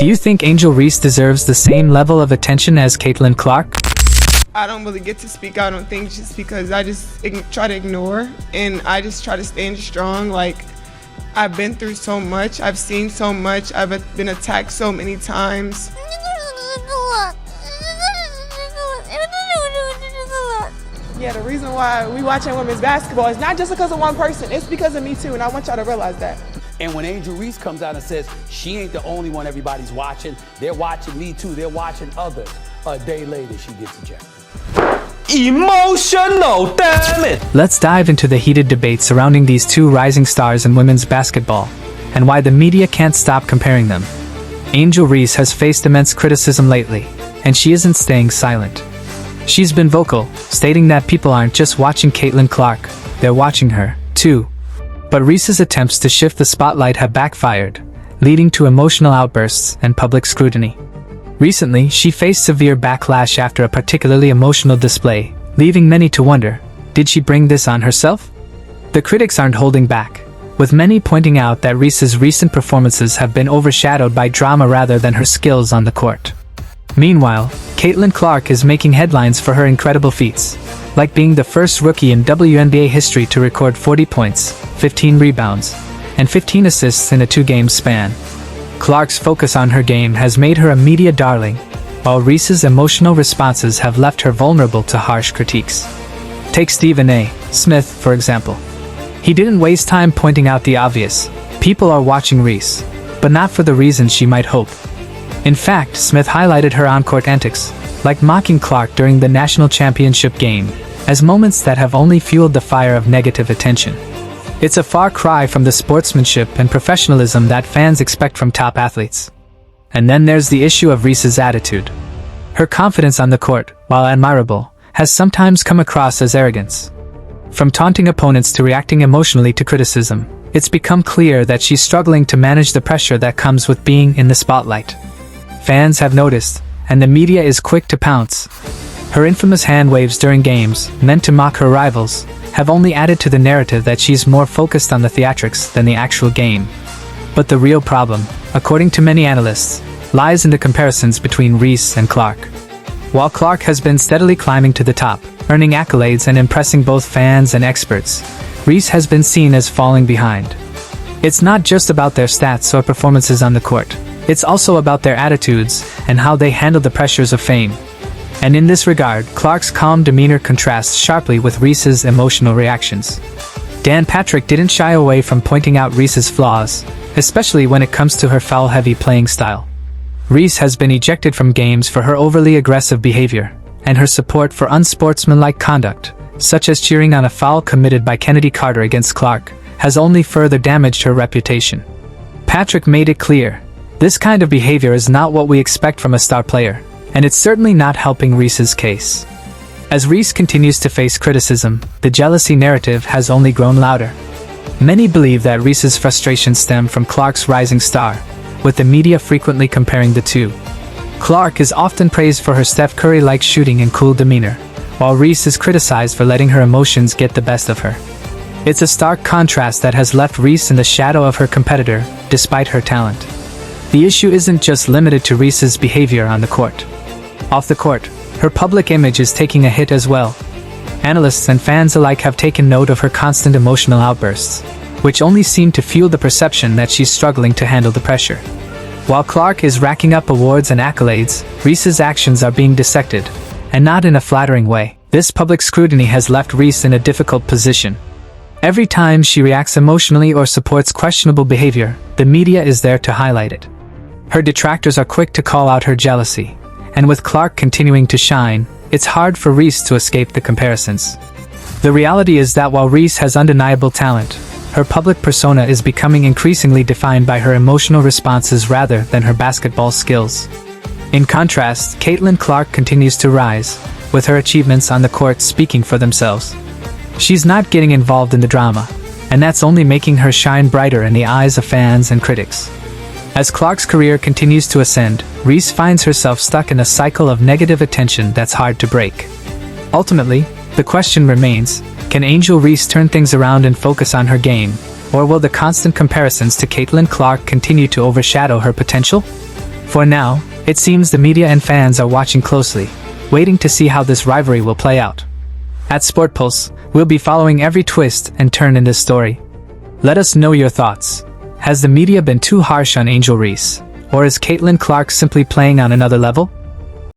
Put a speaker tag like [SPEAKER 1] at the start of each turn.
[SPEAKER 1] Do you think Angel Reese deserves the same level of attention as Caitlin Clark?
[SPEAKER 2] I don't really get to speak out on things just because I just try to ignore, and I just try to stand strong. Like, I've been through so much, I've seen so much, I've been attacked so many times. Yeah, the reason why we watching women's basketball is not just because of one person, it's because of me too, and I want y'all to realize that.
[SPEAKER 3] And when Angel Reese comes out and says she ain't the only one everybody's watching, they're watching me too, they're watching others, a day later she gets ejected.
[SPEAKER 4] Emotional, damn it!
[SPEAKER 1] Let's dive into the heated debate surrounding these two rising stars in women's basketball, and why the media can't stop comparing them. Angel Reese has faced immense criticism lately, and she isn't staying silent. She's been vocal, stating that people aren't just watching Caitlin Clark, they're watching her, too. But Reese's attempts to shift the spotlight have backfired, leading to emotional outbursts and public scrutiny. Recently, she faced severe backlash after a particularly emotional display, leaving many to wonder, did she bring this on herself? The critics aren't holding back, with many pointing out that Reese's recent performances have been overshadowed by drama rather than her skills on the court. Meanwhile, Caitlin Clark is making headlines for her incredible feats, like being the first rookie in WNBA history to record 40 points, 15 rebounds, and 15 assists in a two-game span. Clark's focus on her game has made her a media darling, while Reese's emotional responses have left her vulnerable to harsh critiques. Take Stephen A. Smith, for example. He didn't waste time pointing out the obvious. People are watching Reese, but not for the reasons she might hope. In fact, Smith highlighted her on-court antics, like mocking Clark during the national championship game, as moments that have only fueled the fire of negative attention. It's a far cry from the sportsmanship and professionalism that fans expect from top athletes. And then there's the issue of Reese's attitude. Her confidence on the court, while admirable, has sometimes come across as arrogance. From taunting opponents to reacting emotionally to criticism, it's become clear that she's struggling to manage the pressure that comes with being in the spotlight. Fans have noticed, and the media is quick to pounce. Her infamous hand waves during games, meant to mock her rivals, have only added to the narrative that she's more focused on the theatrics than the actual game. But the real problem, according to many analysts, lies in the comparisons between Reese and Clark. While Clark has been steadily climbing to the top, earning accolades and impressing both fans and experts, Reese has been seen as falling behind. It's not just about their stats or performances on the court. It's also about their attitudes and how they handle the pressures of fame. And in this regard, Clark's calm demeanor contrasts sharply with Reese's emotional reactions. Dan Patrick didn't shy away from pointing out Reese's flaws, especially when it comes to her foul-heavy playing style. Reese has been ejected from games for her overly aggressive behavior, and her support for unsportsmanlike conduct, such as cheering on a foul committed by Kennedy Carter against Clark, has only further damaged her reputation. Patrick made it clear, this kind of behavior is not what we expect from a star player, and it's certainly not helping Reese's case. As Reese continues to face criticism, the jealousy narrative has only grown louder. Many believe that Reese's frustrations stem from Clark's rising star, with the media frequently comparing the two. Clark is often praised for her Steph Curry-like shooting and cool demeanor, while Reese is criticized for letting her emotions get the best of her. It's a stark contrast that has left Reese in the shadow of her competitor, despite her talent. The issue isn't just limited to Reese's behavior on the court. Off the court, her public image is taking a hit as well. Analysts and fans alike have taken note of her constant emotional outbursts, which only seem to fuel the perception that she's struggling to handle the pressure. While Clark is racking up awards and accolades, Reese's actions are being dissected, and not in a flattering way. This public scrutiny has left Reese in a difficult position. Every time she reacts emotionally or supports questionable behavior, the media is there to highlight it. Her detractors are quick to call out her jealousy, and with Clark continuing to shine, it's hard for Reese to escape the comparisons. The reality is that while Reese has undeniable talent, her public persona is becoming increasingly defined by her emotional responses rather than her basketball skills. In contrast, Caitlin Clark continues to rise, with her achievements on the court speaking for themselves. She's not getting involved in the drama, and that's only making her shine brighter in the eyes of fans and critics. As Clark's career continues to ascend, Reese finds herself stuck in a cycle of negative attention that's hard to break. Ultimately, the question remains, can Angel Reese turn things around and focus on her game, or will the constant comparisons to Caitlin Clark continue to overshadow her potential? For now, it seems the media and fans are watching closely, waiting to see how this rivalry will play out. At Sport Pulse, we'll be following every twist and turn in this story. Let us know your thoughts. Has the media been too harsh on Angel Reese? Or is Caitlin Clark simply playing on another level?